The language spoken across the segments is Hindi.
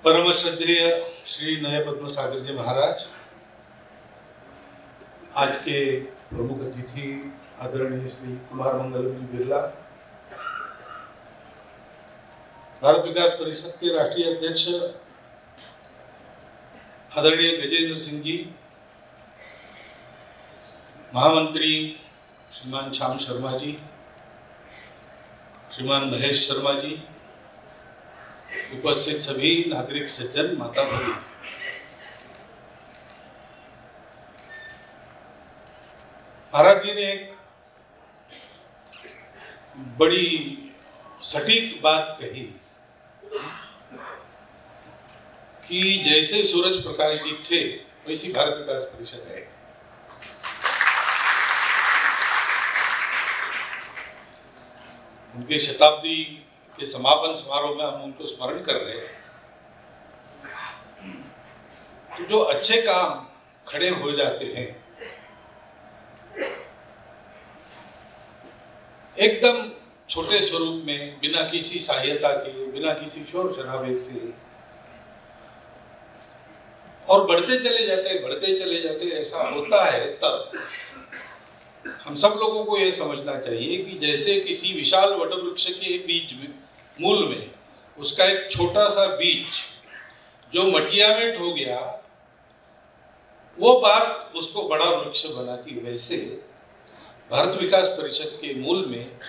परम श्रद्धेय श्री नय पद्म सागर जी महाराज, आज के प्रमुख अतिथि आदरणीय श्री कुमार मंगलम जी बिरला, भारत विकास परिषद के राष्ट्रीय अध्यक्ष आदरणीय गजेंद्र सिंह जी, महामंत्री श्रीमान श्याम शर्मा जी, श्रीमान महेश शर्मा जी, उपस्थित सभी नागरिक सज्जन, माता भगिनी, महाराज जी ने एक बड़ी सटीक बात कही कि जैसे सूरज प्रकाश जी थे वैसी भारत विकास परिषद है। उनके शताब्दी के समापन समारोह में हम उनको स्मरण कर रहे हैं, तो जो अच्छे काम खड़े हो जाते हैं एकदम छोटे स्वरूप में, बिना किसी सहायता के, बिना किसी शोर शराबे से, और बढ़ते चले जाते ऐसा होता है, तब हम सब लोगों को यह समझना चाहिए कि जैसे किसी विशाल वटवृक्ष के बीच में, मूल में, उसका एक छोटा सा बीज जो मटिया में ठो गया, वो बात उसको बड़ा वृक्ष बनाती। वैसे भारत विकास परिषद के मूल में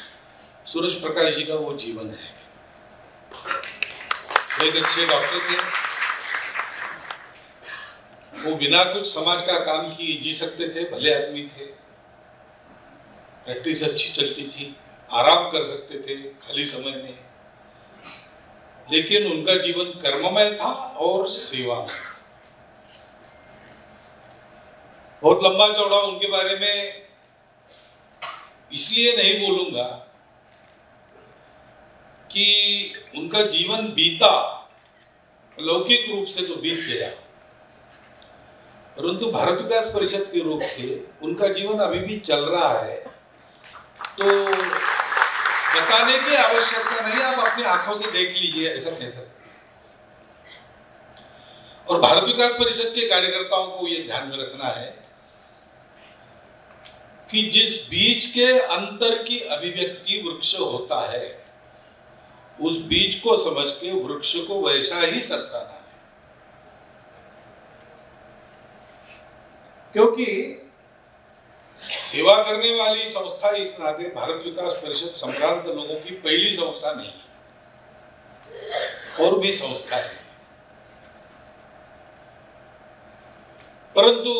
सूरज प्रकाश जी का वो जीवन है। वो एक अच्छे डॉक्टर थे, वो बिना कुछ समाज का काम किए जी सकते थे, भले आदमी थे, प्रैक्टिस अच्छी चलती थी, आराम कर सकते थे खाली समय में, लेकिन उनका जीवन कर्ममय था और सेवा में। बहुत लंबा चौड़ा उनके बारे में इसलिए नहीं बोलूंगा कि उनका जीवन बीता, लौकिक रूप से तो बीत गया, परंतु भारत विकास परिषद के रूप से उनका जीवन अभी भी चल रहा है, तो बताने की आवश्यकता नहीं, आप अपनी आंखों से देख लीजिए, ऐसा कह सकते हैं। और भारत विकास परिषद के कार्यकर्ताओं को यह ध्यान में रखना है कि जिस बीज के अंतर की अभिव्यक्ति वृक्ष होता है, उस बीज को समझ के वृक्ष को वैसा ही सरसाना है, क्योंकि सेवा करने वाली संस्था इस नाते भारत विकास परिषद संभ्रांत लोगों की पहली संस्था नहीं है, और भी संस्था है, परंतु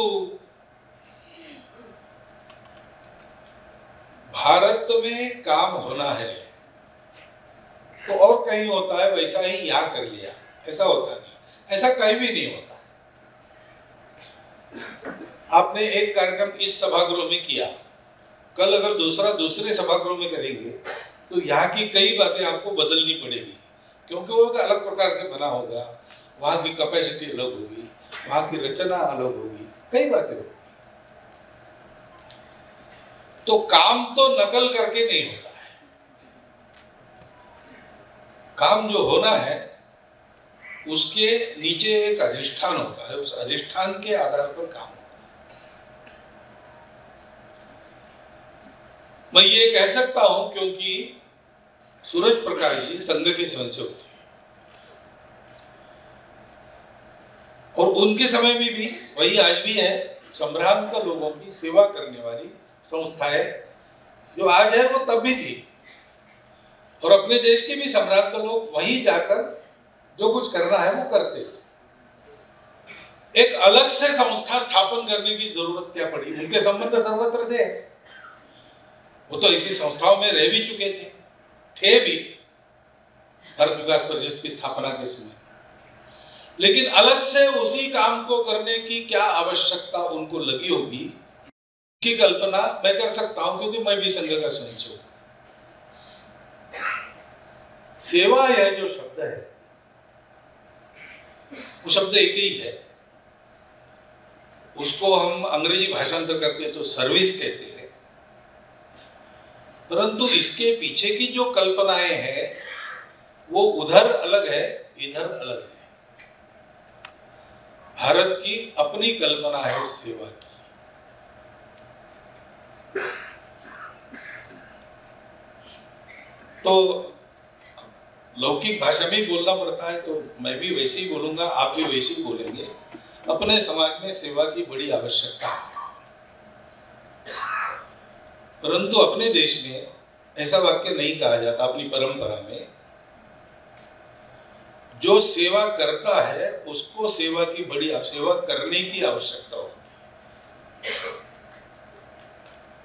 भारत में काम होना है तो और कहीं होता है, वैसा ही यहां कर लिया, ऐसा होता नहीं, ऐसा कहीं भी नहीं होता। आपने एक कार्यक्रम इस सभागृह में किया, कल अगर दूसरे सभागृह में करेंगे तो यहाँ की कई बातें आपको बदलनी पड़ेगी, क्योंकि वो अलग प्रकार से बना होगा, वहां की कैपेसिटी अलग होगी, वहां की रचना अलग होगी, कई बातें होगी। तो काम तो नकल करके नहीं होता है, काम जो होना है उसके नीचे एक अधिष्ठान होता है, उस अधिष्ठान के आधार पर काम होता है। मैं ये कह सकता हूं क्योंकि सूरज प्रकाश जी संघ के सदस्य होते हैं, और उनके समय में भी वही आज भी है, संभ्रांत लोगों की सेवा करने वाली संस्था है, जो आज है वो तब भी थी, और अपने देश के भी संभ्रांत लोग वहीं जाकर जो कुछ करना है वो करते थे। एक अलग से संस्था स्थापन करने की जरूरत क्या पड़ी? उनके संबंध सर्वत्र थे, वो तो इसी संस्थाओं में रह भी चुके थे भी भारत विकास परिषद की स्थापना के समय, लेकिन अलग से उसी काम को करने की क्या आवश्यकता उनको लगी होगी की कल्पना मैं कर सकता हूं, क्योंकि मैं भी संघ का सदस्य हूं। सेवा यह जो शब्द है वो शब्द एक ही है, उसको हम अंग्रेजी भाषांतर करते तो सर्विस कहते हैं, परंतु इसके पीछे की जो कल्पनाएं हैं वो उधर अलग है, इधर अलग है। भारत की अपनी कल्पना है सेवा की। तो लौकिक भाषा में ही बोलना पड़ता है, तो मैं भी वैसे ही बोलूंगा, आप भी वैसे ही बोलेंगे। अपने समाज में सेवा की बड़ी आवश्यकता है, परंतु अपने देश में ऐसा वाक्य नहीं कहा जाता। अपनी परंपरा में जो सेवा करता है उसको सेवा की बड़ी सेवा करने की आवश्यकता होती है।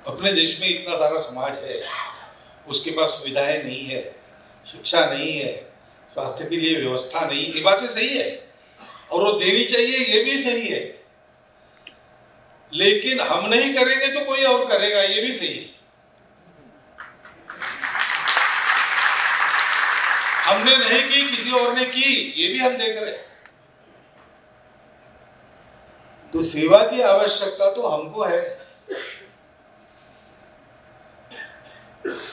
अपने देश में इतना सारा समाज है, उसके पास सुविधाएं नहीं है, शिक्षा नहीं है, स्वास्थ्य के लिए व्यवस्था नहीं, ये बातें सही है और वो देनी चाहिए, ये भी सही है। लेकिन हम नहीं करेंगे तो कोई और करेगा, ये भी सही है। हमने नहीं की, किसी और ने की, ये भी हम देख रहे हैं। तो सेवा की आवश्यकता तो हमको है।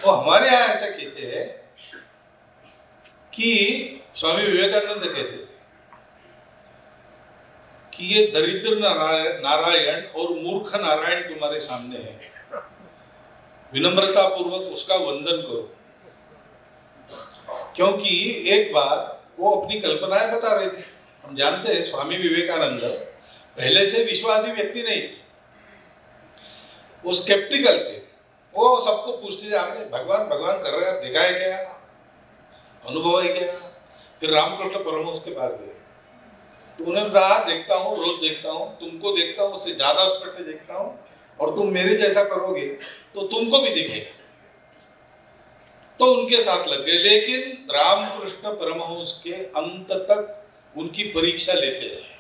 और हमारे यहां ऐसा कहते हैं कि स्वामी विवेकानंद कहते थे कि ये दरिद्र नारायण और मूर्ख नारायण तुम्हारे सामने है, विनम्रता पूर्वक उसका वंदन करो। क्योंकि एक बार वो अपनी कल्पनाएं बता रहे थे। हम जानते हैं स्वामी विवेकानंद पहले से विश्वासी व्यक्ति नहीं थे, वो स्केप्टिकल थे। वो सबको पूछते थे, आपने भगवान भगवान कर रहे हैं, आप देखा है क्या, अनुभव है क्या? फिर रामकृष्ण परमहंस के पास गए तो उन्होंने कहा, देखता हूँ, रोज देखता हूँ, तुमको देखता हूँ, उससे ज्यादा स्पष्ट देखता हूँ, और तुम मेरे जैसा करोगे तो तुमको भी दिखेगा। तो उनके साथ लग गए, लेकिन रामकृष्ण परमहंस के अंत तक उनकी परीक्षा लेते रहे।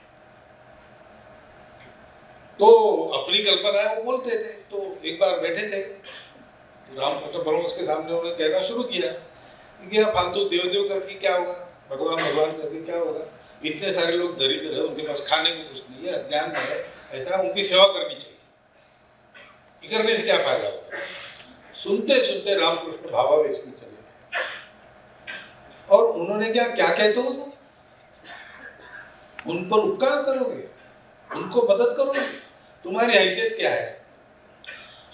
तो अपनी कल्पना है वो बोलते थे। तो एक बार बैठे थे तो रामकृष्ण परमहंस के सामने उन्होंने कहना शुरू किया कि फालतू देव देव करके क्या होगा, भगवान भगवान करके क्या होगा, इतने सारे लोग दरिद्र है, उनके पास खाने को कुछ नहीं है, अज्ञान में है, ऐसा उनकी सेवा करनी चाहिए, ये करने से क्या फायदा होगा। सुनते सुनते रामकृष्ण भावावेश में चले गए और उन्होंने क्या कहते हो तुम उन पर उपकार करोगे, उनको मदद करोगे, तुम्हारी हैसियत क्या है?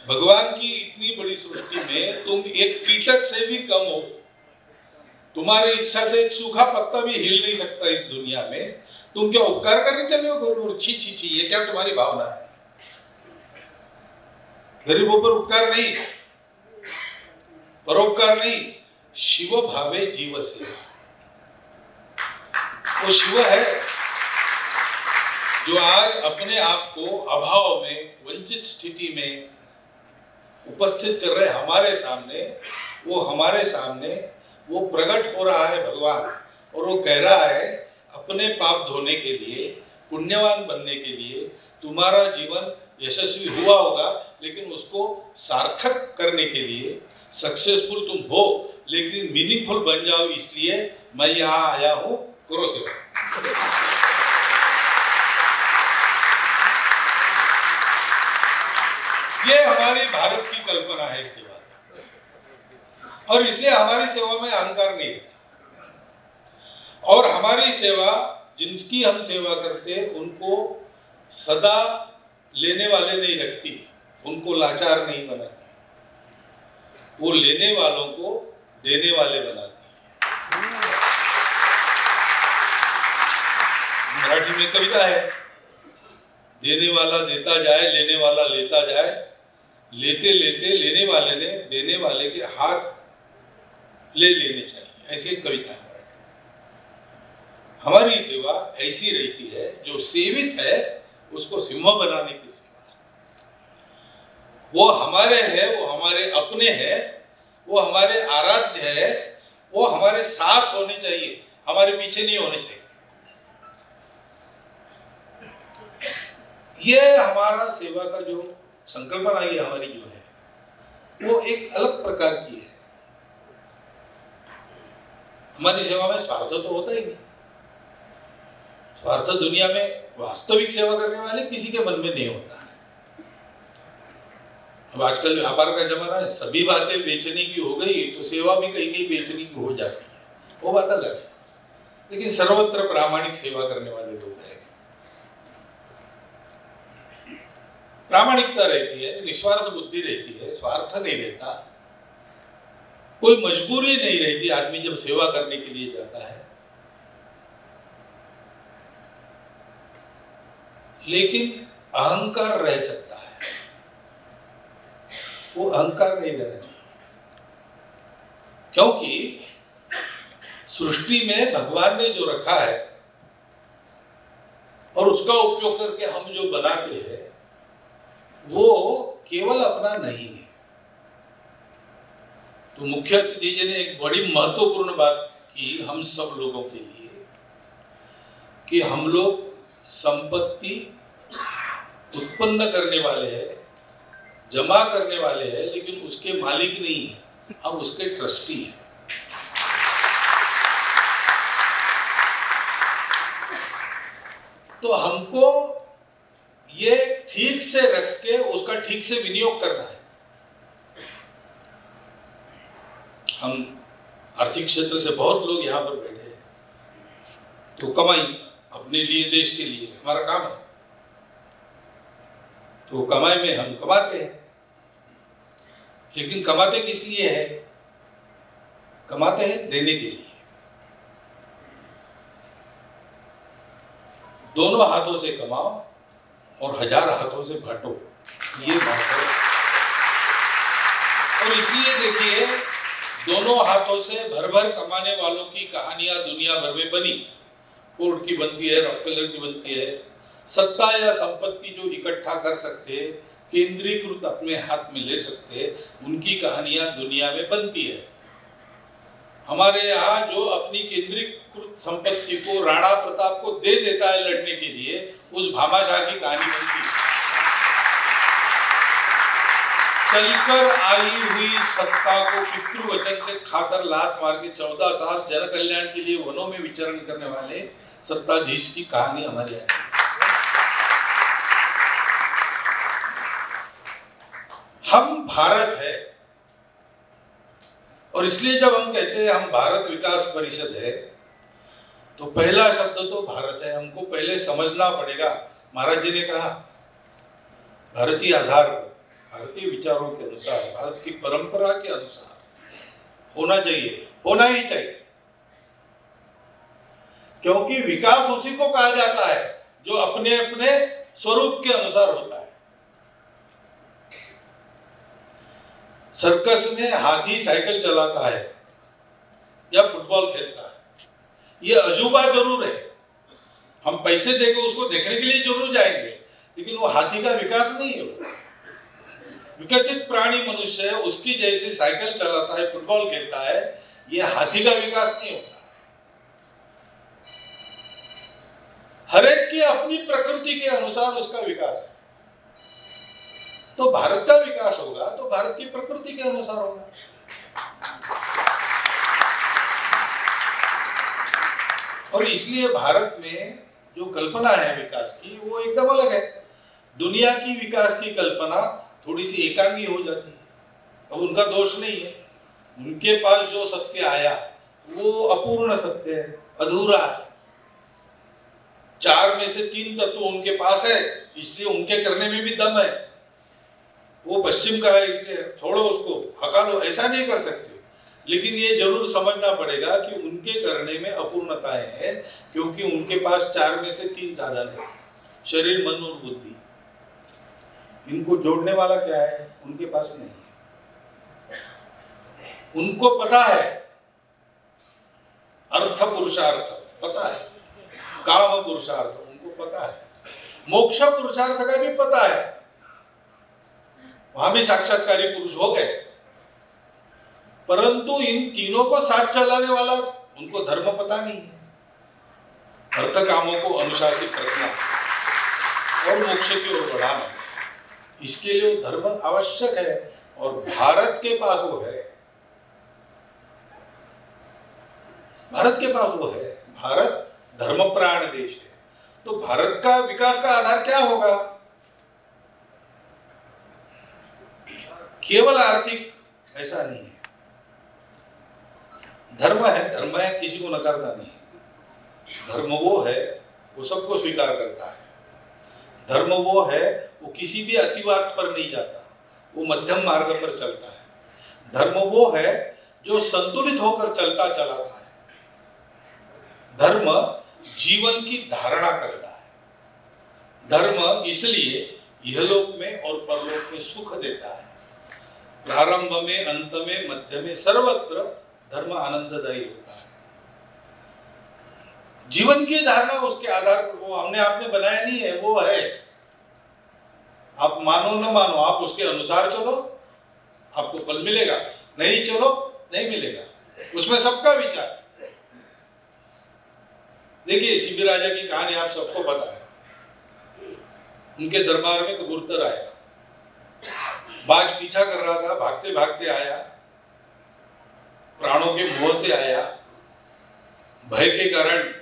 भगवान की इतनी बड़ी सृष्टि में तुम एक कीटक से भी कम हो, तुम्हारी इच्छा से एक सूखा पत्ता भी हिल नहीं सकता इस दुनिया में, तुम क्या उपकार करने चले हो? छी छी छी, ये क्या तुम्हारी भावना है? गरीबों पर उपकार नहीं, परोपकार नहीं, शिव भावे जीव से। वो शिव है जो आज अपने आप को अभाव में, वंचित स्थिति में उपस्थित कर रहे हमारे सामने। वो हमारे सामने वो प्रकट हो रहा है भगवान, और वो कह रहा है अपने पाप धोने के लिए, पुण्यवान बनने के लिए तुम्हारा जीवन यशस्वी हुआ होगा, लेकिन उसको सार्थक करने के लिए, सक्सेसफुल तुम हो लेकिन मीनिंगफुल बन जाओ, इसलिए मैं यहाँ आया हूँ, करो सेवा। ये हमारी भारत की कल्पना है सेवा, और इसलिए हमारी सेवा में अहंकार नहीं रहता। और हमारी सेवा, जिनकी हम सेवा करते उनको सदा लेने वाले नहीं रखती, उनको लाचार नहीं बनाती, वो लेने वालों को देने वाले बनाती है। मराठी में कविता है, देने वाला देता जाए, लेने वाला लेता जाए, लेते लेते लेने वाले ने देने वाले के हाथ ले लेने चाहिए, ऐसी एक कविता है। हमारी सेवा ऐसी रहती है, जो सेवित है उसको सिंह बनाने की सेवा। वो हमारे है, वो हमारे अपने हैं, वो हमारे आराध्य है, वो हमारे साथ होने चाहिए, हमारे पीछे नहीं होने चाहिए। ये हमारा सेवा का जो संकल्पना है हमारी जो है, वो एक अलग प्रकार की है। हमारी सेवा में स्वार्थ तो होता ही नहीं। स्वार्थ दुनिया में वास्तविक सेवा करने वाले किसी के मन में नहीं होता है। अब आजकल व्यापार का जमाना है, सभी बातें बेचने की हो गई तो सेवा भी कहीं कहीं बेचने की हो जाती है, वो बात अलग है। लेकिन सर्वत्र प्रामाणिक सेवा करने वाले लोग हैं, प्रामाणिकता रहती है, निस्वार्थ बुद्धि रहती है, स्वार्थ नहीं रहता, कोई मजबूरी नहीं रहती आदमी जब सेवा करने के लिए जाता है। लेकिन अहंकार रह सकता है, वो अहंकार नहीं रहना चाहिए, क्योंकि सृष्टि में भगवान ने जो रखा है और उसका उपयोग करके हम जो बनाते हैं वो केवल अपना नहीं है। तो मुख्य अतिथि जी ने एक बड़ी महत्वपूर्ण बात की हम सब लोगों के लिए कि हम लोग संपत्ति उत्पन्न करने वाले हैं, जमा करने वाले हैं, लेकिन उसके मालिक नहीं है, हम उसके ट्रस्टी हैं। तो हमको ये ठीक से रख के उसका ठीक से विनियोग करना है। हम आर्थिक क्षेत्र से बहुत लोग यहाँ पर बैठे हैं, तो कमाई अपने लिए, देश के लिए हमारा काम है, तो कमाई में हम कमाते हैं। लेकिन कमाते किस लिए है? कमाते हैं देने के लिए। दोनों हाथों से कमाओ और 1000 हाथों से बांटो, ये बात है। और इसलिए देखिए, दोनों हाथों से भर भर कमाने वालों की कहानियां दुनिया भर में बनी। फोर्ड की बनती है, रॉकफेलर की बनती है। सत्ता या संपत्ति जो इकट्ठा कर सकते, केंद्रीकृत अपने हाथ में ले सकते, उनकी कहानियां दुनिया में बनती है। हमारे यहाँ जो अपनी केंद्रीकृत संपत्ति को राणा प्रताप को दे देता है लड़ने के लिए, उस भामाशाह की कहानी बनती है। चलकर आई हुई सत्ता को पितृवचन से खाकर लात मार के 14 साल जन कल्याण के लिए वनों में विचरण करने वाले सत्ताधीश की कहानी हमारे यहाँ। हम भारत है, और इसलिए जब हम कहते हैं हम भारत विकास परिषद है, तो पहला शब्द तो भारत है। हमको पहले समझना पड़ेगा। महाराज जी ने कहा भारतीय आधार पर, भारतीय विचारों के अनुसार, भारत की परंपरा के अनुसार होना चाहिए, होना ही चाहिए। क्योंकि विकास उसी को कहा जाता है जो अपने अपने स्वरूप के अनुसार होता है। सर्कस में हाथी साइकिल चलाता है या फुटबॉल खेलता है, ये अजूबा जरूर है। हम पैसे देकर उसको देखने के लिए जरूर जाएंगे, लेकिन वो हाथी का विकास नहीं है। विकसित प्राणी मनुष्य है, उसकी जैसी साइकिल चलाता है, फुटबॉल खेलता है, ये हाथी का विकास नहीं होता। हर एक की अपनी प्रकृति के अनुसार उसका विकास है। तो भारत का विकास होगा तो भारत की प्रकृति के अनुसार होगा। और इसलिए भारत में जो कल्पना है विकास की, वो एकदम अलग है। दुनिया की विकास की कल्पना थोड़ी सी एकांगी हो जाती है। अब उनका दोष नहीं है, उनके पास जो सत्य आया वो अपूर्ण सत्य है, अधूरा है। 4 में से 3 तत्व उनके पास है, इसलिए उनके करने में भी दम है। वो पश्चिम का है, इसलिए छोड़ो उसको, हका लो, ऐसा नहीं कर सकते। लेकिन ये जरूर समझना पड़ेगा कि उनके करने में अपूर्णताएं हैं, क्योंकि उनके पास 4 में से 3 साधन है, शरीर, मन और बुद्धि। इनको जोड़ने वाला क्या है? उनके पास नहीं है। उनको पता है अर्थ पुरुषार्थ, पता है काम पुरुषार्थ, उनको पता है मोक्ष पुरुषार्थ का भी पता है। वहां भी साक्षात्कारी पुरुष हो गए, परंतु इन तीनों को साथ चलाने वाला उनको धर्म पता नहीं है। अर्थ कामों को अनुशासित रखना और मोक्ष की ओर बढ़ाना, इसके लिए धर्म आवश्यक है, और भारत के पास वो है। भारत के पास वो है। भारत धर्मप्राण देश है। तो भारत का विकास का आधार क्या होगा? केवल आर्थिक ऐसा नहीं है। धर्म है, धर्म है, किसी को नकारता नहीं। धर्म वो है, वो सबको स्वीकार करता है। धर्म वो है, वो किसी भी अतिवाद पर नहीं जाता, वो मध्यम मार्ग पर चलता है। धर्म वो है जो संतुलित होकर चलता चलाता है। धर्म जीवन की धारणा करता है। धर्म इसलिए इहलोक में और परलोक में सुख देता है। प्रारंभ में, अंत में, मध्य में, सर्वत्र धर्म आनंददायी होता है। जीवन की धारणा उसके आधार पर, वो हमने आपने बनाया नहीं है, वो है। आप मानो न मानो, आप उसके अनुसार चलो, आपको फल मिलेगा, नहीं चलो नहीं मिलेगा। उसमें सबका विचार। देखिए शिबिर राजा की कहानी आप सबको पता है। उनके दरबार में कबूतर आया, बाज पीछा कर रहा था, भागते भागते आया, प्राणों के मोह से आया, भय के कारण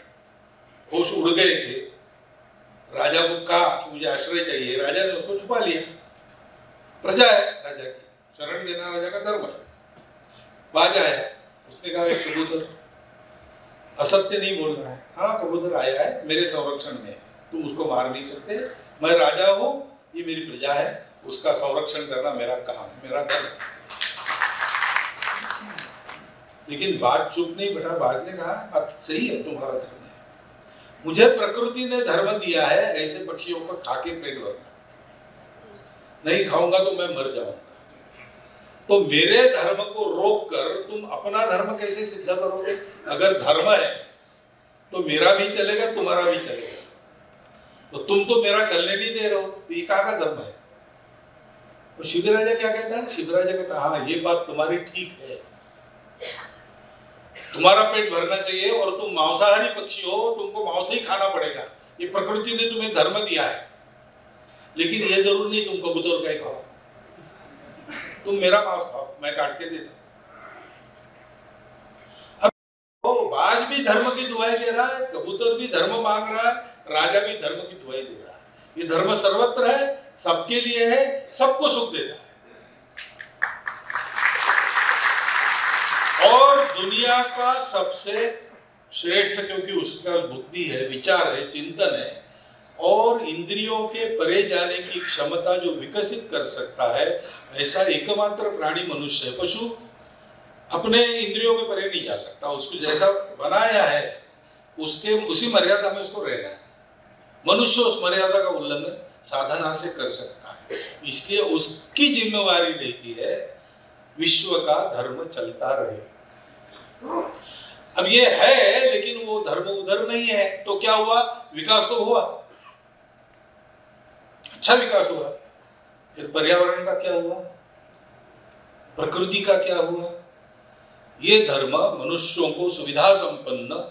होश उड़ गए थे। राजा को कहा कि मुझे आश्रय चाहिए, राजा ने उसको छुपा लिया। प्रजा है राजा की, शरण देना राजा का धर्म है। बाज आया, उसने कहा एक कबूतर असत्य नहीं बोलना है, हाँ कबूतर आया है मेरे संरक्षण में, तुम उसको मार नहीं सकते, मैं राजा हूं, ये मेरी प्रजा है, उसका संरक्षण करना मेरा काम है, मेरा धर्म। लेकिन बात चुप नहीं बैठा। बाज ने कहा बात सही है, तुम्हारा धर्म है, मुझे प्रकृति ने धर्म दिया है ऐसे पक्षियों को खा के पेट भरना, नहीं खाऊंगा तो मैं मर जाऊंगा। तो मेरे धर्म को रोक कर तुम अपना धर्म कैसे सिद्ध करोगे? अगर धर्म है तो मेरा भी चलेगा, तुम्हारा भी चलेगा। तो तुम तो मेरा चलने नहीं दे रहे हो, तो ये कहाँ का धर्म है? तो शिबिर राजा क्या कहता है? शिबिर राजा कहता है हाँ ये बात तुम्हारी ठीक है, तुम्हारा पेट भरना चाहिए और तुम मांसाहारी पक्षी हो, तुमको मांस ही खाना पड़ेगा, ये प्रकृति ने तुम्हें धर्म दिया है। लेकिन ये जरूर नहीं तुम कबूतर का ही खाओ, तुम मेरा मांस खाओ, मैं काट के देता। अब वो बाज भी धर्म की दुहाई दे रहा है, कबूतर भी धर्म मांग रहा है, राजा भी धर्म की दुहाई दे रहा है। ये धर्म सर्वत्र है, सबके लिए है, सबको सुख देता है। और दुनिया का सबसे श्रेष्ठ, क्योंकि उसका बुद्धि है, विचार है, चिंतन है और इंद्रियों के परे जाने की क्षमता जो विकसित कर सकता है, ऐसा एकमात्र प्राणी मनुष्य है। पशु अपने इंद्रियों के परे नहीं जा सकता, उसको जैसा बनाया है उसके उसी मर्यादा में उसको रहना है। मनुष्य उस मर्यादा का उल्लंघन साधना से कर सकता है, इसलिए उसकी जिम्मेवारी रहती है विश्व का धर्म चलता रहे। अब ये है, लेकिन वो धर्म उधर नहीं है, तो क्या हुआ? विकास तो हुआ, अच्छा विकास हुआ। फिर पर्यावरण का क्या हुआ? प्रकृति का क्या हुआ? ये धर्म मनुष्यों को सुविधा संपन्न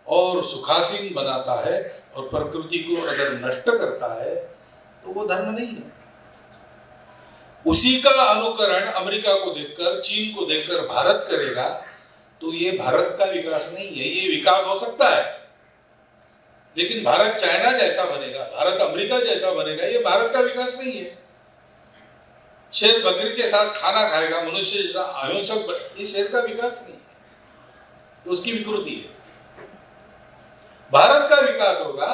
और सुखासीन बनाता है और प्रकृति को अगर नष्ट करता है तो वो धर्म नहीं है। उसी का अनुकरण अमेरिका को देखकर, चीन को देखकर भारत करेगा तो ये भारत का विकास नहीं है। ये विकास हो सकता है, लेकिन भारत चाइना जैसा बनेगा, भारत अमेरिका जैसा बनेगा, ये भारत का विकास नहीं है। शेर बकरी के साथ खाना खाएगा, मनुष्य जैसा अहिंसक, ये शेर का विकास नहीं है, तो उसकी विकृति है। भारत का विकास होगा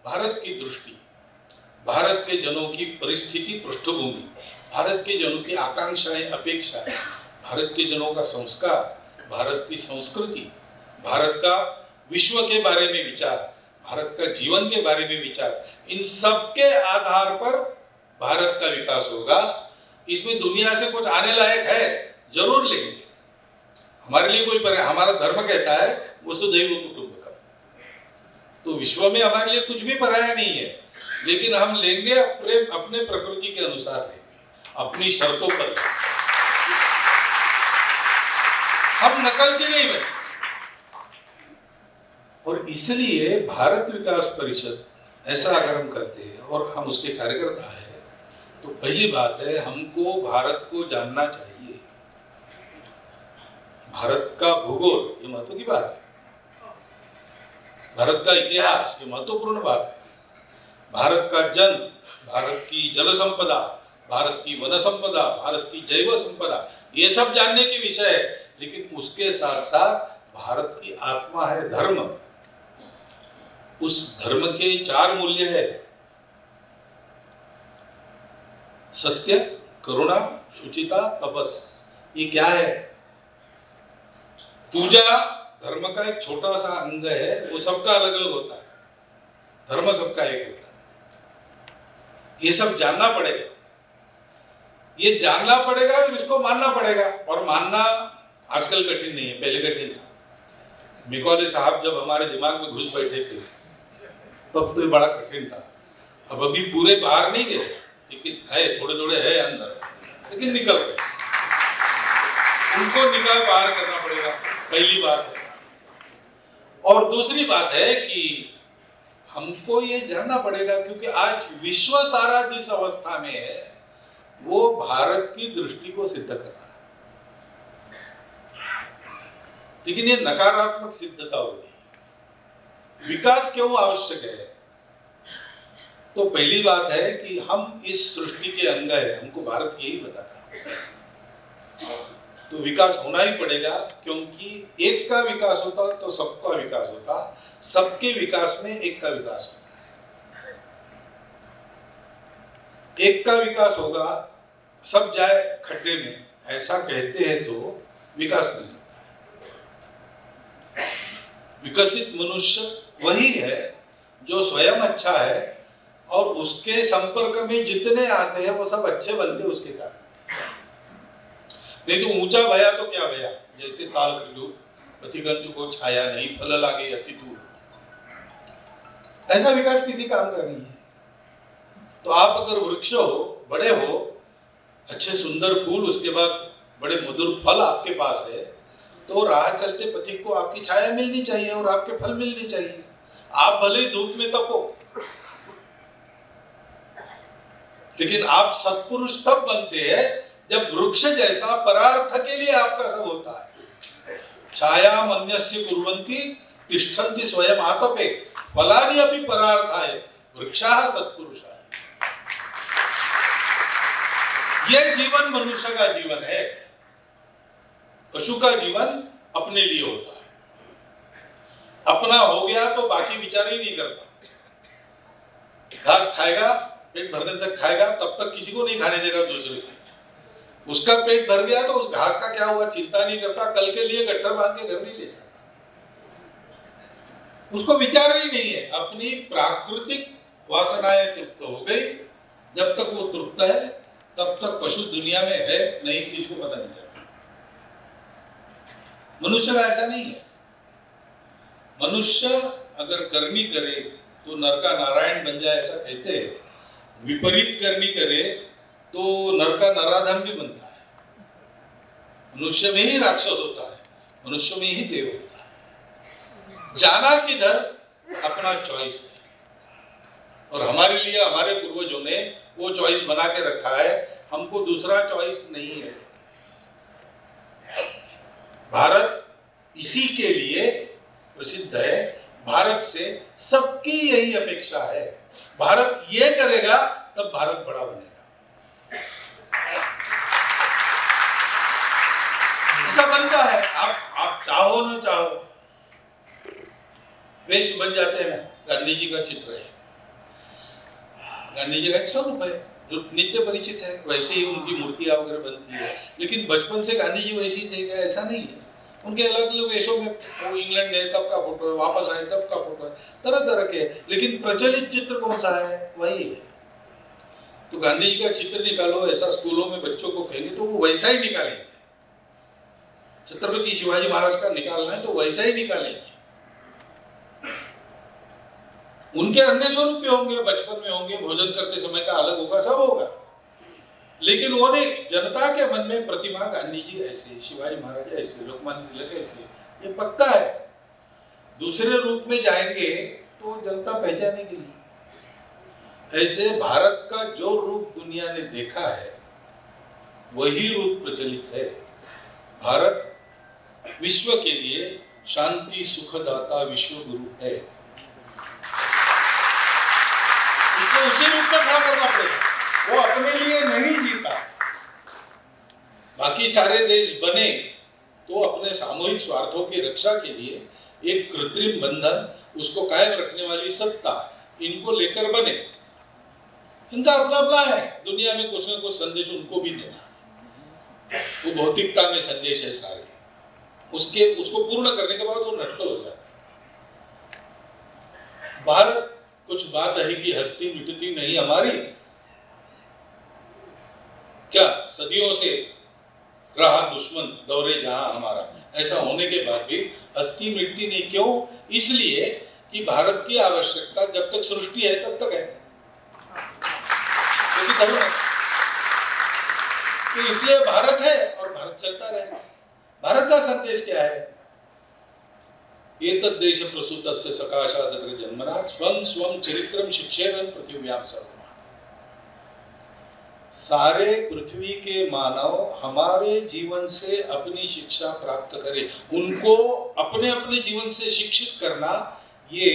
भारत की दृष्टि, भारत के जनों की परिस्थिति, पृष्ठभूमि, भारत के जनों की आकांक्षाएं, अपेक्षाएं, भारत के जनों का संस्कार, भारत की संस्कृति, भारत का विश्व के बारे में विचार, भारत का जीवन के बारे में विचार, इन सब के आधार पर भारत का विकास होगा। इसमें दुनिया से कुछ आने लायक है, जरूर लेंगे। हमारे लिए कोई हमारा धर्म कहता है वसुधैव कुटुंबकम, तो विश्व में हमारे लिए कुछ भी पराया नहीं है, लेकिन हम लेंगे अपने प्रकृति के अनुसार लेंगे, अपनी शर्तों पर। हम नकलची नहीं बने। और इसलिए भारत विकास परिषद ऐसा अगर हम करते हैं और हम उसके कार्यकर्ता हैं, तो पहली बात है हमको भारत को जानना चाहिए। भारत का भूगोल ये महत्व की बात है, भारत का इतिहास ये महत्वपूर्ण बात है, भारत का जन, भारत की जल संपदा, भारत की वन संपदा, भारत की जैव संपदा, ये सब जानने के विषय है। लेकिन उसके साथ साथ भारत की आत्मा है धर्म, उस धर्म के 4 मूल्य है। सत्य, करुणा, शुचिता, तपस, ये क्या है? पूजा धर्म का एक छोटा सा अंग है, वो सबका अलग अलग होता है, धर्म सबका एक होता है। ये सब जानना पड़ेगा, ये जानना पड़ेगा और इसको मानना पड़ेगा। और मानना आजकल कठिन नहीं है, पहले कठिन था। मिकौले साहब जब हमारे दिमाग में घुस बैठे थे तब तो ये बड़ा कठिन था। अब अभी पूरे बाहर नहीं गए, लेकिन है, थोड़े थोड़े है अंदर, लेकिन निकल गए। उनको निकाल बाहर करना पड़ेगा, पहली बात है। और दूसरी बात है कि हमको ये जानना पड़ेगा, क्योंकि आज विश्व सारा जिस अवस्था में है वो भारत की दृष्टि को सिद्ध कर रहा है, लेकिन ये नकारात्मक सिद्धता होगी। विकास क्यों आवश्यक है? तो पहली बात है कि हम इस सृष्टि के अंग है, हमको भारत यही बताता है। तो विकास होना ही पड़ेगा, क्योंकि एक का विकास होता तो सबका विकास होता, सबके विकास में एक का विकास होता है। एक का विकास होगा, सब जाए खड्डे में, ऐसा कहते हैं तो विकास नहीं होता है। विकसित मनुष्य वही है जो स्वयं अच्छा है और उसके संपर्क में जितने आते हैं वो सब अच्छे बनते उसके कारण। नहीं तो ऊंचा भया तो क्या भया, जैसे ताल खजूर पथिगंज को छाया नहीं, फल लागे अति दूर। ऐसा विकास किसी काम का नहीं है। तो आप अगर वृक्ष हो, बड़े हो, अच्छे सुंदर फूल, उसके बाद बड़े मधुर फल आपके पास है, तो राह चलते पथिक को आपकी छाया मिलनी चाहिए और आपके फल मिलने चाहिए। आप भले धूप में तपो, लेकिन आप सत्पुरुष तब बनते हैं जब वृक्ष जैसा परार्थ के लिए आपका सब होता है। छाया मन्यस्य कुर्वन्ति तिष्ठन्ति स्वयं आतपे फलानि अपि परार्थाय वृक्षाः सत्पुरुषाः। यह जीवन मनुष्य का जीवन है। पशु का जीवन अपने लिए होता है, अपना हो गया तो बाकी विचार ही नहीं करता। घास खाएगा, पेट भरने तक खाएगा, तब तक किसी को नहीं खाने देगा दूसरे को। उसका पेट भर गया तो उस घास का क्या हुआ चिंता नहीं करता, कल के लिए गट्ठर बांध के घर नहीं ले जाता। उसको विचार ही नहीं है। अपनी प्राकृतिक वासनाएं तृप्त हो गई, जब तक वो तृप्त है तब तक पशु दुनिया में है, नहीं किसी को पता नहीं चलता। मनुष्य का ऐसा नहीं है। मनुष्य अगर करनी करे तो नर का नारायण बन जाए, ऐसा कहते हैं। विपरीत करनी करे तो नर का नराधम भी बनता है। मनुष्य में ही राक्षस होता है, मनुष्य में ही देव होता है। जाना किधर अपना चॉइस है, और हमारे लिए हमारे पूर्वजों ने वो चॉइस बना के रखा है, हमको दूसरा चॉइस नहीं है। भारत इसी के लिए प्रसिद्ध है। भारत से सबकी यही अपेक्षा है। भारत ये करेगा तब भारत बड़ा बनेगा। ऐसा बनता है। आप चाहो ना चाहो, वेश बन जाते हैं ना। गांधी जी का चित्र है, गांधी जी का एक स्वरूप है जो नित्य परिचित है, वैसे ही उनकी मूर्तियां वगैरह बनती है। लेकिन बचपन से गांधी जी वैसे ही थे क्या? ऐसा नहीं है। उनके अलग अलग वेशों में, वो इंग्लैंड गए तब का फोटो है, वापस आए तब का फोटो है, तरह तरह के। लेकिन प्रचलित चित्र कौन सा है? वही है। तो गांधी जी का चित्र निकालो, ऐसा स्कूलों में बच्चों को कहेंगे तो वो वैसा ही निकालेंगे। छत्रपति शिवाजी महाराज का निकालना है तो वैसा ही निकालेंगे। उनके अन्य स्वरूप भी होंगे, बचपन में होंगे, भोजन करते समय का अलग होगा, सब होगा। लेकिन वो नहीं, जनता के मन में प्रतिमा गांधी जी ऐसे, शिवाजी महाराज ऐसे, लोकमान्य तिलक ऐसे, ये पक्का है। दूसरे रूप में जाएंगे तो जनता पहचानेगी नहीं। ऐसे भारत का जो रूप दुनिया ने देखा है वही रूप प्रचलित है। भारत विश्व के लिए शांति सुखदाता विश्व गुरु है। इसको उसी रूप में खड़ा करना पड़ेगा। वो अपने लिए नहीं जीता। बाकी सारे देश बने तो अपने सामूहिक स्वार्थों की रक्षा के लिए एक कृत्रिम बंधन, उसको कायम रखने वाली सत्ता, इनको लेकर बने। इनका अपना अपना है, दुनिया में कुछ ना कुछ संदेश उनको भी देना। वो भौतिकता में संदेश है सारे, उसको पूर्ण करने के बाद वो नष्ट हो जाता है। भारत कुछ बात है कि हस्ती मिटती नहीं हमारी, क्या सदियों से रहा दुश्मन दौरे जहां हमारा, ऐसा होने के बाद भी हस्ती मिटती नहीं। क्यों? इसलिए कि भारत की आवश्यकता जब तक सृष्टि है तब तक है, तो इसलिए भारत है और भारत चलता रहेगा। भारत का संदेश क्या है? एतद् देश प्रसूतस्य सकाशादग्र जन्मना स्वं स्वं चरित्रम शिक्षेरन् पृथिव्यां सर्वमा। सारे पृथ्वी के मानव हमारे जीवन से अपनी शिक्षा प्राप्त करें, उनको अपने अपने जीवन से शिक्षित करना, ये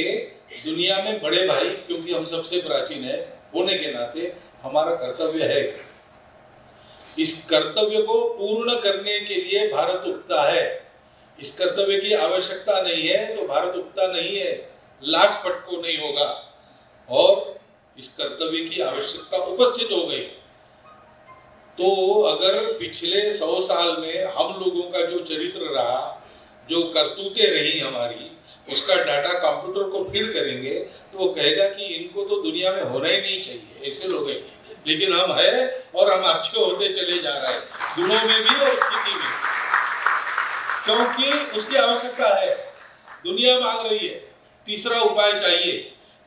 दुनिया में बड़े भाई, क्योंकि हम सबसे प्राचीन है होने के नाते हमारा कर्तव्य है। इस कर्तव्य को पूर्ण करने के लिए भारत उठता है। इस कर्तव्य की आवश्यकता नहीं है तो भारत उठता नहीं है, लाख पटको नहीं होगा। और इस कर्तव्य की आवश्यकता उपस्थित हो गई तो अगर पिछले 100 साल में हम लोगों का जो चरित्र रहा, जो करतूतें रही हमारी, उसका डाटा कंप्यूटर को फीड करेंगे तो वो कहेगा कि इनको तो दुनिया में होना ही नहीं चाहिए, ऐसे लोग हैं। लेकिन हम हैं और हम अच्छे होते चले जा रहे हैं, गुणों में भी और स्थिति में, क्योंकि उसकी आवश्यकता है। दुनिया मांग रही है, तीसरा उपाय चाहिए,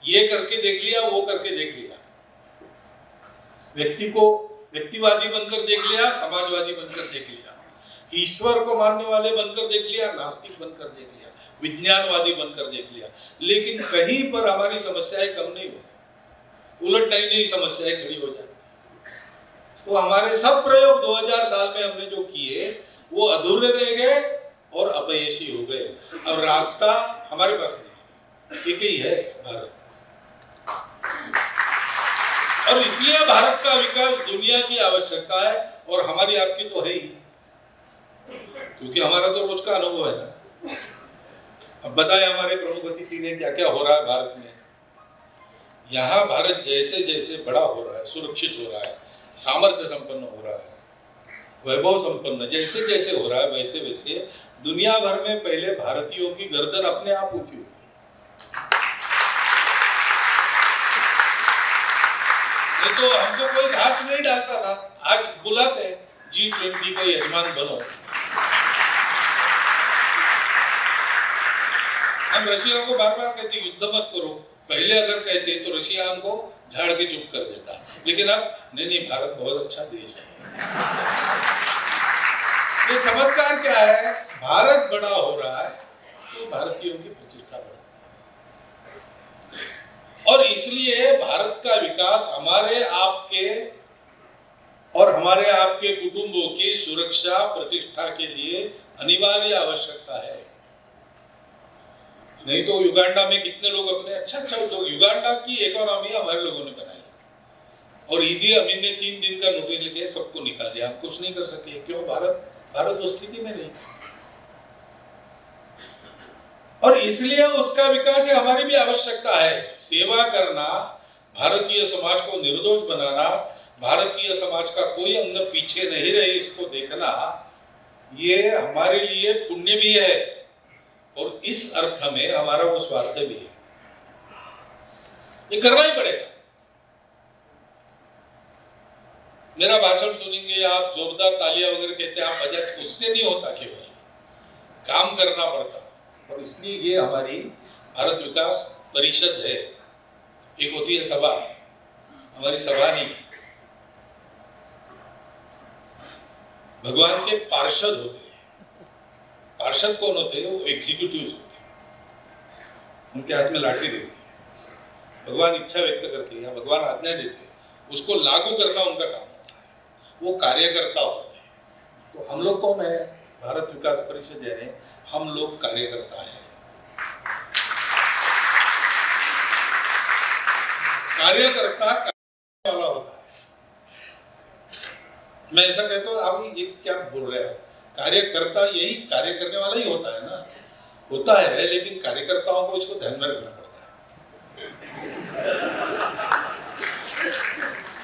ये करके देख लिया, वो करके देख लिया, व्यक्ति को व्यक्तिवादी बनकर देख लिया, समाजवादी बनकर देख लिया, ईश्वर को मानने वाले बनकर देख लिया, नास्तिक बनकर देख लिया, विज्ञानवादी बनकर देख लिया, लेकिन कहीं पर हमारी समस्याएं कम नहीं होती, उलट नई नई समस्याएं खड़ी हो जाती। तो हमारे सब प्रयोग 2000 साल में हमने जो किए वो अधूरे रह गए और अपयशी हो गए। अब रास्ता हमारे पास नहीं, एक ही है भारत। और इसलिए भारत का विकास दुनिया की आवश्यकता है और हमारी आपकी तो है ही, क्योंकि हमारा तो रोज का अनुभव है ना। अब बताएं हमारे प्रमुख अतिथि ने क्या क्या हो रहा है भारत में। यहाँ भारत जैसे जैसे बड़ा हो रहा है, सुरक्षित हो रहा है, सामर्थ्य संपन्न हो रहा है, वैभव संपन्न जैसे जैसे हो रहा है, वैसे वैसे दुनिया भर में पहले भारतीयों की गर्दन अपने आप ऊंची हुई। तो हमको कोई घास नहीं डालता था, आज बुलाते हैं G20 का यजमान बनो। हम रशिया को बार बार कहते युद्ध मत करो, पहले अगर कहते तो रशिया हमको झाड़ के चुप कर देता, लेकिन अब नहीं, भारत बहुत अच्छा देश है। ये चमत्कार क्या है? भारत बड़ा हो रहा है तो भारतीयों की प्रतिष्ठा बढ़, और इसलिए भारत का विकास हमारे आपके और हमारे आपके कुटुंबों की सुरक्षा प्रतिष्ठा के लिए अनिवार्य आवश्यकता है। नहीं तो युगांडा में कितने लोग अपने अच्छा उद्योग, युगांडा की इकोनॉमी हमारे लोगों ने बनाई और ईदी अमीन ने 3 दिन का नोटिस लिखे सबको निकाल दिया, हम कुछ नहीं कर सके। क्यों? भारत उस स्थिति में नहीं था और इसलिए उसका विकास है, हमारी भी आवश्यकता है। सेवा करना, भारतीय समाज को निर्दोष बनाना, भारतीय समाज का कोई अंग पीछे नहीं रहे इसको देखना, ये हमारे लिए पुण्य भी है और इस अर्थ में हमारा वो स्वार्थ भी है। ये करना ही पड़ेगा। मेरा भाषण सुनेंगे आप, जोरदार तालियां वगैरह कहते हैं आप बजा, उससे नहीं होता, केवल काम करना पड़ता। और इसलिए ये हमारी भारत विकास परिषद है। एक होती है सभा, हमारी सभा नहीं, भगवान के पार्षद होते हैं। पार्षद कौन होते हैं? वो एग्जीक्यूटिव होते हैं, उनके हाथ में लाठी रहती है। भगवान इच्छा व्यक्त करके या भगवान आज्ञा देते हैं, उसको लागू करना उनका काम होता है, वो कार्यकर्ता होते हैं। तो हम लोग कौन है? भारत विकास परिषद यानी हम लोग कार्यकर्ता हैं। कार्यकर्ता वाला होता है। मैं ऐसा कहता हूँ, आप ये क्या बोल रहे हैं? कार्यकर्ता यही कार्य करने वाला ही होता है ना, होता है, लेकिन कार्यकर्ताओं को इसको ध्यान में रखना पड़ता है।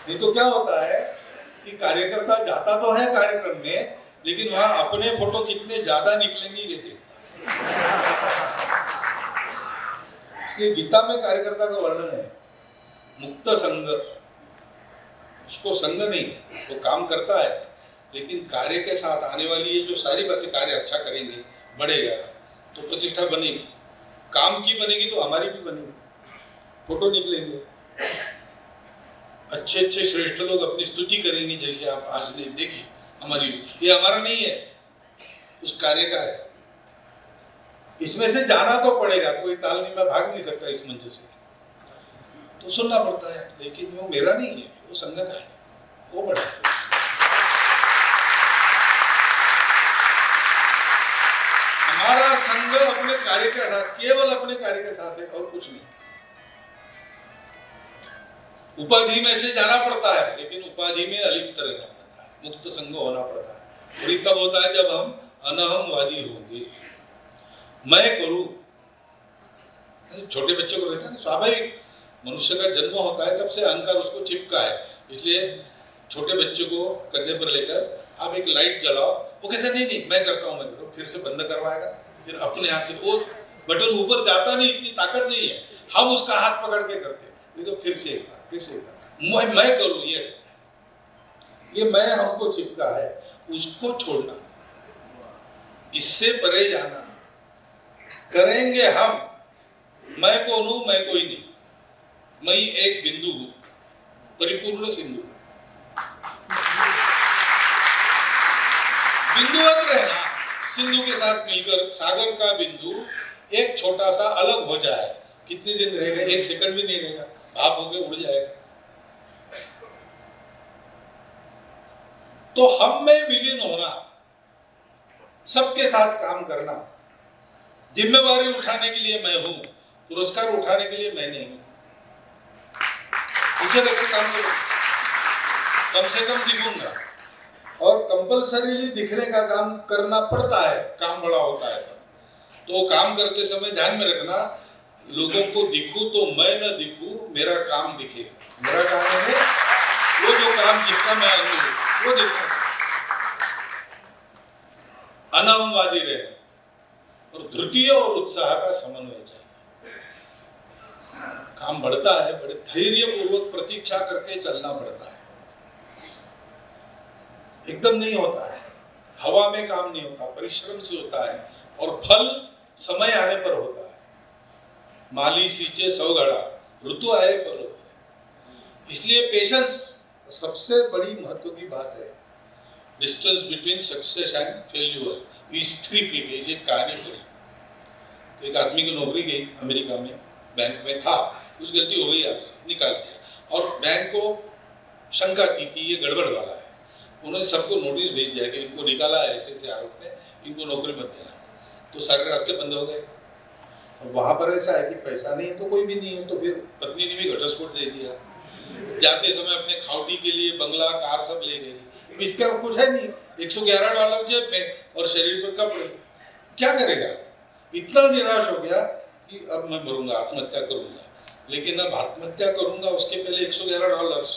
नहीं तो क्या होता है कि कार्यकर्ता जाता तो है कार्यक्रम में, लेकिन वहां अपने फोटो कितने ज्यादा निकलेंगे ये देखता। इसलिए गीता में कार्यकर्ता का वर्णन है, मुक्त संग, उसको संग नहीं, वो काम करता है लेकिन कार्य के साथ आने वाली ये जो सारी बातें, कार्य अच्छा करेंगे, बढ़ेगा तो प्रतिष्ठा बनेगी, काम की बनेगी तो हमारी भी बनेगी, फोटो निकलेंगे, अच्छे अच्छे श्रेष्ठ लोग अपनी स्तुति करेंगे, जैसे आप आज नहीं देखिए हमारी, ये हमारा नहीं है, उस कार्य का है। इसमें से जाना तो पड़ेगा, कोई टालने में भाग नहीं सकता इस मंच से, तो सुनना पड़ता है, लेकिन वो मेरा नहीं है, वो संघ का है, वो बड़ा है। हमारा संघ अपने कार्य के साथ, केवल अपने कार्य के साथ है और कुछ नहीं। उपाधि में से जाना पड़ता है, लेकिन उपाधि में अलिप्त रहना पड़ता है, मुक्त संघ होना पड़ता है। और तब होता है जब हम अनहमवादी होंगे, मैं करूं। छोटे बच्चों को रहता है ना, स्वाभाविक मनुष्य का जन्म होता है तब से अहंकार उसको चिपका है, इसलिए छोटे बच्चों को कंधे पर लेकर आप एक लाइट जलाओ, वो कहते नहीं नहीं मैं करता हूँ, मैं करूँ, फिर से बंद करवाएगा, फिर अपने हाथ से वो बटन ऊपर जाता नहीं, इतनी ताकत नहीं है, हम उसका हाथ पकड़ के करते, नहीं तो फिर से एक बार, फिर से एक बार, मैं करूँ, ये मैं हमको चिपका है, उसको छोड़ना, इससे परे जाना, करेंगे हम, मैं कौन हूं, मैं कोई नहीं, मैं एक बिंदु हूं, परिपूर्ण सिंधु है। बिंदुवत रहना, सिंधु के साथ मिलकर सागर का बिंदु एक छोटा सा अलग हो जाए, कितने दिन रहेगा, एक सेकंड भी नहीं रहेगा, भाप होके उड़ जाएगा। तो हम में विलीन होना, सबके साथ काम करना, जिम्मेवारी उठाने के लिए मैं हूं, पुरस्कार उठाने के लिए मैं नहीं हूं, मुझे लेकर काम करो, कम से कम दिखूंगा, और कंपल्सरीली दिखने का काम करना पड़ता है, काम बड़ा होता है तो काम करते समय ध्यान में रखना, लोगों को दिखूं तो मैं न दिखूं, मेरा काम दिखे, मेरा काम है वो जो काम जिसका मैं अंग हूं वो देखो, अनामवादी रहना और धृतीय और उत्साह का समन्वय चाहिए। काम बढ़ता है, बड़े धैर्य पूर्वक प्रतीक्षा करके चलना पड़ता है, एकदम नहीं होता है, हवा में काम नहीं होता, परिश्रम से होता है, और फल समय आने पर होता है। माली सींचे 100 घड़ा, ऋतु आए फल होता है। इसलिए पेशेंस सबसे बड़ी महत्व की बात है। Distance between success and failure is 3 feet, इसे कहानी पड़ी। तो एक आदमी की नौकरी गई अमेरिका में, बैंक में था, कुछ गलती हो गई, आपसे निकाल दिया, और बैंक को शंका थी कि ये गड़बड़ वाला है, उन्होंने सबको नोटिस भेज दिया कि इनको निकाला है ऐसे ऐसे आरोप में, इनको नौकरी मत देना, तो सारे रास्ते बंद हो गए। और वहां पर ऐसा है कि पैसा नहीं है तो कोई भी नहीं है, तो फिर पत्नी ने भी घटस्फोट दे दिया, जाते समय अपने खावटी के लिए बंगला कार सब ले गई, इसका कुछ है नहीं, $111 जेब में और शरीर पर कपड़े, क्या करेगा? इतना निराश हो गया कि अब मैं मरूंगा, आत्महत्या करूंगा, लेकिन अब आत्महत्या करूंगा उसके पहले $111,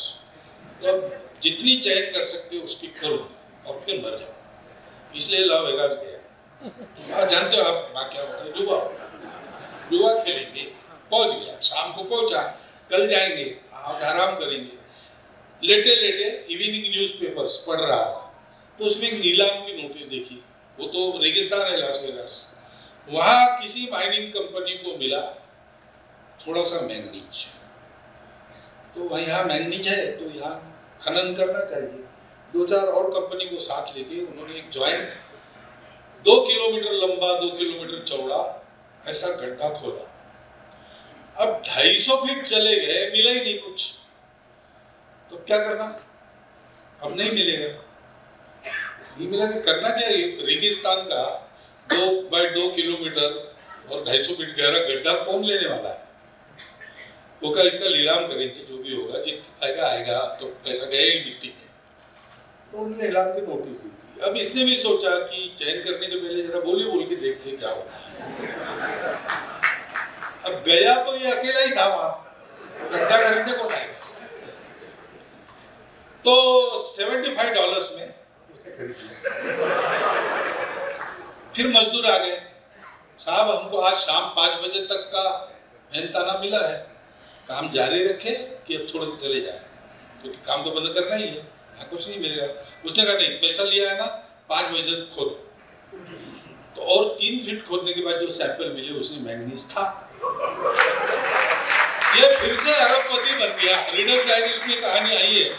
तो जितनी चयन कर सकते हो उसकी करूंगा और फिर मर जाऊंगा, इसलिए लास वेगास गया। जानते हो आप वहाँ क्या होता है, जुआ होता है, जुआ खेलेंगे, पहुंच गया, शाम को पहुंचा, कल जाएंगे, आराम करेंगे, लेटे लेटे इवनिंग न्यूज़पेपर्स पढ़ रहा था, तो उसमें एक नीलाम की नोटिस देखी, वो तो रेगिस्तान है लास वेगास, वहाँ किसी माइनिंग कंपनी को मिला थोड़ा सा मैंगनीज, तो यहाँ मैंगनीज है तो यहाँ खनन करना चाहिए, 2-4 और कंपनी को साथ लेके उन्होंने एक जॉइंट 2 किलोमीटर लंबा 2 किलोमीटर चौड़ा ऐसा गड्ढा खोदा। अब 250 फीट चले गए, मिला ही नहीं कुछ, तो क्या करना? अब नहीं मिलेगा, नहीं मिला कि करना क्या? रेगिस्तान का 2 बाय 2 किलोमीटर और 250 फीट गहरा गड्ढा कौन लेने वाला है? वो का इसका नीलाम करेंगे, जो भी होगा, जितना आएगा आएगा, तो पैसा गया ही मिट्टी में, तो उन्होंने नीलाम की नोटिस दी थी। अब इसने भी सोचा कि चयन करने के पहले जरा बोल के देखते क्या होगा। अब गया तो ये अकेला ही था वहां, गड्ढा खरीदने कौन आएगा? तो $75 में उसने खरीद लिया। फिर मजदूर आ गए, साहब हमको आज शाम 5 बजे तक का मेहनताना मिला है, काम जारी रखे कि अब थोड़े चले जाए, क्योंकि काम तो बंद करना ही है, कुछ नहीं मिलेगा। उसने कहा नहीं, पैसा लिया है ना, 5 बजे तक खोदो। तो और 3 फीट खोदने के बाद जो सैंपल मिले उसमें मैंगनीज था। ये फिर से अरबपति बन गया। रीडर डाइजेस्ट में कहानी आई है,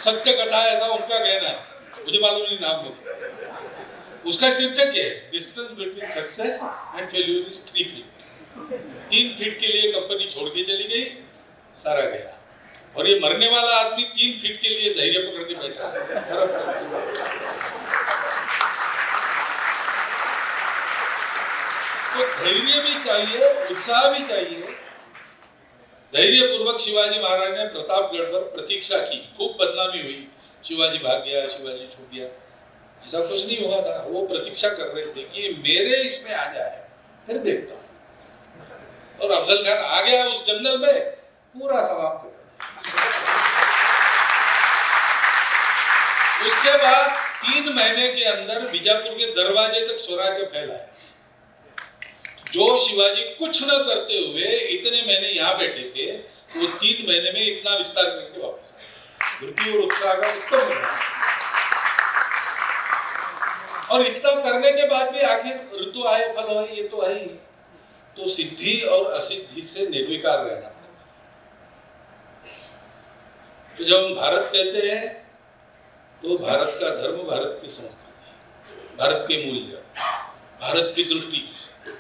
सत्य कथा है, ऐसा उनका कहना है, मुझे मालूम नहीं नाम मुझे। उसका शीर्षक है distance between success and failure is 3 feet. 3 feet के लिए कंपनी छोड़ के चली गई, सारा गया। और ये मरने वाला आदमी 3 फीट के लिए धैर्य पकड़ के बैठा। तो धैर्य भी चाहिए, उत्साह भी चाहिए। धैर्य पूर्वक शिवाजी महाराज ने प्रतापगढ़ पर प्रतीक्षा की, खूब बदनामी हुई, शिवाजी भाग गया, शिवाजी छूट गया, ऐसा कुछ नहीं हुआ था। वो प्रतीक्षा कर रहे थे कि मेरे इसमें आ जाए, फिर देखता हूं। और अफजल खान आ गया उस जंगल में, पूरा समाप्त कर दिया। उसके बाद 3 महीने के अंदर बीजापुर के दरवाजे तक स्वराज्य फैलाया। जो शिवाजी कुछ न करते हुए इतने महीने यहाँ बैठे थे, वो 3 महीने में इतना विस्तार करके वापस आए। धृति और उत्साह का उत्तम बना। और इतना करने के बाद भी आखिर ऋतु आए फल हो, ये तो है ही। तो सिद्धि और असिद्धि से निर्विकार रहना पड़ता। तो जब हम भारत कहते हैं तो भारत का धर्म, भारत की संस्कृति, भारत के मूल्य, भारत की दृष्टि,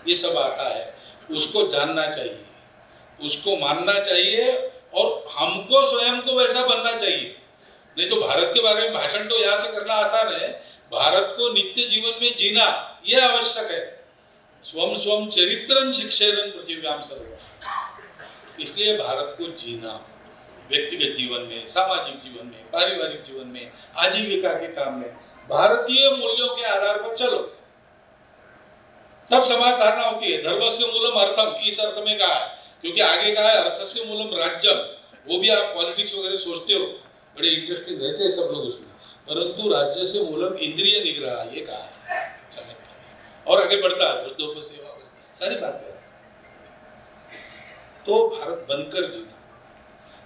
ये सब आता है। उसको जानना चाहिए, उसको मानना चाहिए, और हमको स्वयं को वैसा बनना चाहिए। नहीं तो भारत के बारे में भाषण तो यहाँ से करना आसान है, भारत को नित्य जीवन में जीना यह आवश्यक है। स्वम स्वम चरित्रं शिक्षेरन् पृथिव्यां सर्वम्। इसलिए भारत को जीना, व्यक्तिगत जीवन में, सामाजिक जीवन में, पारिवारिक जीवन में, आजीविका के काम में भारतीय मूल्यों के आधार पर चलो, तब समाज धारणा होती है। धर्मस्य मूलम अर्थम, इस अर्थ में कहा है, क्योंकि आगे कहा है अर्थस्य मूलम राज्यम। वो भी आप पॉलिटिक्स वगैरह सोचते हो, बड़े इंटरेस्टिंग रहते हैं सब लोग उसमें, परंतु राज्य से मूलम इंद्रिय निग्रह, ये कहा है। और आगे बढ़ता है वृद्धों सेवा, सारी बातें। तो भारत बनकर जीना।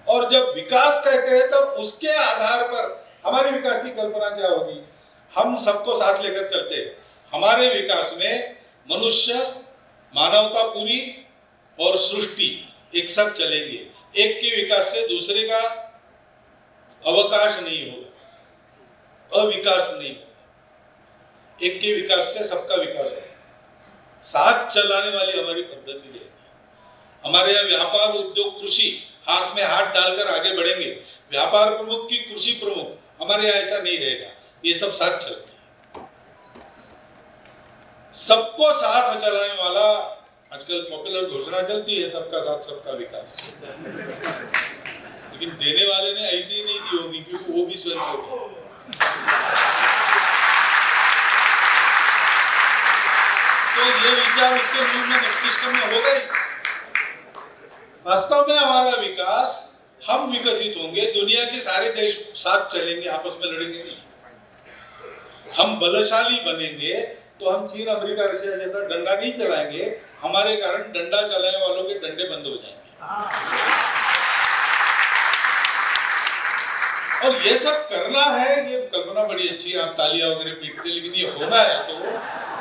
और जब विकास कहते हैं तब उसके आधार पर हमारे विकास की कल्पना क्या होगी। हम सबको साथ लेकर चलते हैं। हमारे विकास में मनुष्य, मानवता पूरी और सृष्टि एक साथ चलेंगे। एक के विकास से दूसरे का अवकाश नहीं होगा, अविकास नहीं होगा। एक के विकास से सबका विकास होगा। साथ चलाने वाली हमारी पद्धति रहेगी। हमारे यहाँ व्यापार, उद्योग, कृषि हाथ में हाथ डालकर आगे बढ़ेंगे। व्यापार प्रमुख की कृषि प्रमुख, हमारे यहाँ ऐसा नहीं रहेगा। ये सब साथ चलते, सबको साथ चलाने वाला आजकल पॉपुलर घोषणा चलती है, सबका साथ सबका विकास। लेकिन देने वाले ने ऐसी ही नहीं दी होगी, क्योंकि वो भी स्वयं से। तो ये विचार उसके मूल में, मस्तिष्क में होगा ही। वास्तव में हमारा विकास, हम विकसित होंगे, दुनिया के सारे देश साथ चलेंगे, आपस में लड़ेंगे नहीं। हम बलशाली बनेंगे तो हम चीन, अमेरिका, रशिया जैसा डंडा नहीं चलाएंगे। हमारे कारण डंडा चलाने वालों के डंडे बंद हो जाएंगे। और ये सब करना है, ये कल्पना बड़ी अच्छी है, आप तालियां वगैरह पीटते, लेकिन ये होना है तो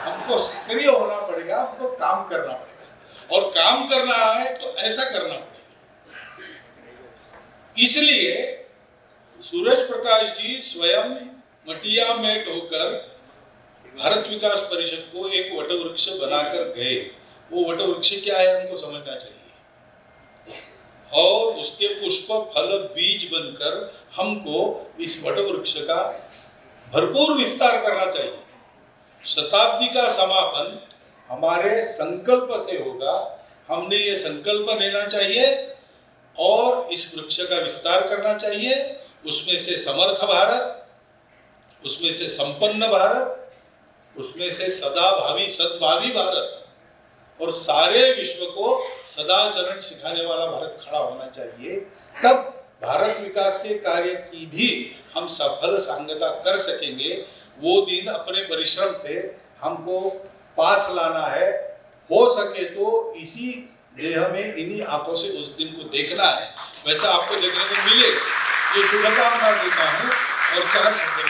हमको सक्रिय होना पड़ेगा, हमको काम करना पड़ेगा। और काम करना है तो ऐसा करना पड़ेगा। इसलिए सूरज प्रकाश जी स्वयं मटिया में ढोकर भारत विकास परिषद को एक वटवृक्ष बनाकर गए। वो वटवृक्ष क्या है हमको समझना चाहिए, और उसके पुष्प, फल, बीज बनकर हमको इस वटवृक्ष का भरपूर विस्तार करना चाहिए। शताब्दी का समापन हमारे संकल्प से होगा। हमने ये संकल्प लेना चाहिए और इस वृक्ष का विस्तार करना चाहिए। उसमें से समर्थ भारत, उसमें से संपन्न भारत, उसमें से सदाभावी सद्भावी भारत, और सारे विश्व को सदाचरण सिखाने वाला भारत खड़ा होना चाहिए। तब भारत विकास के कार्य की भी हम सफल सांगता कर सकेंगे, वो दिन अपने परिश्रम से हमको पास लाना है। हो सके तो इसी देह में, इन्हीं आंखों से उस दिन को देखना है। वैसा आपको देखने को मिले, ये शुभकामना देता हूँ और 4 शब्द